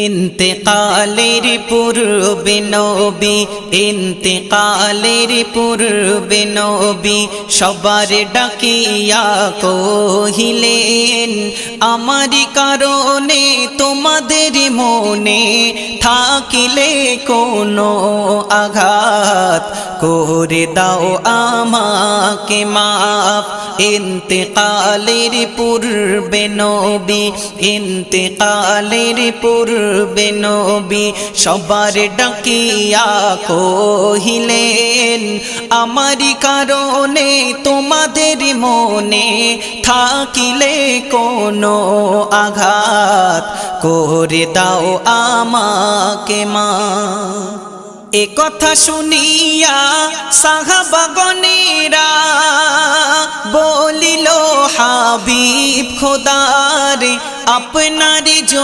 ইন্তেকালের পূর্বে নবী, ইন্তেকালের পূর্বে নবী সবার ডাকিয়া কহিলেন, আমারি কারণে তোমাদের মনে থাকিলে কোনো আঘাত করে দাও আমাকে মাফ। ইন্তেকালের পূর্বে নবী, ইন্তেকালের পূর্বে নবী সবার ডাকিয়া কহিলেন, আমারি কারণে তোমাদের মনে থাকিলে কোনো আঘাত করে দাও আমাকে মাফ। এ কথা শুনিয়া সাহাবাগণেরা বলিল, হাবিব খোদার আপনার জন্য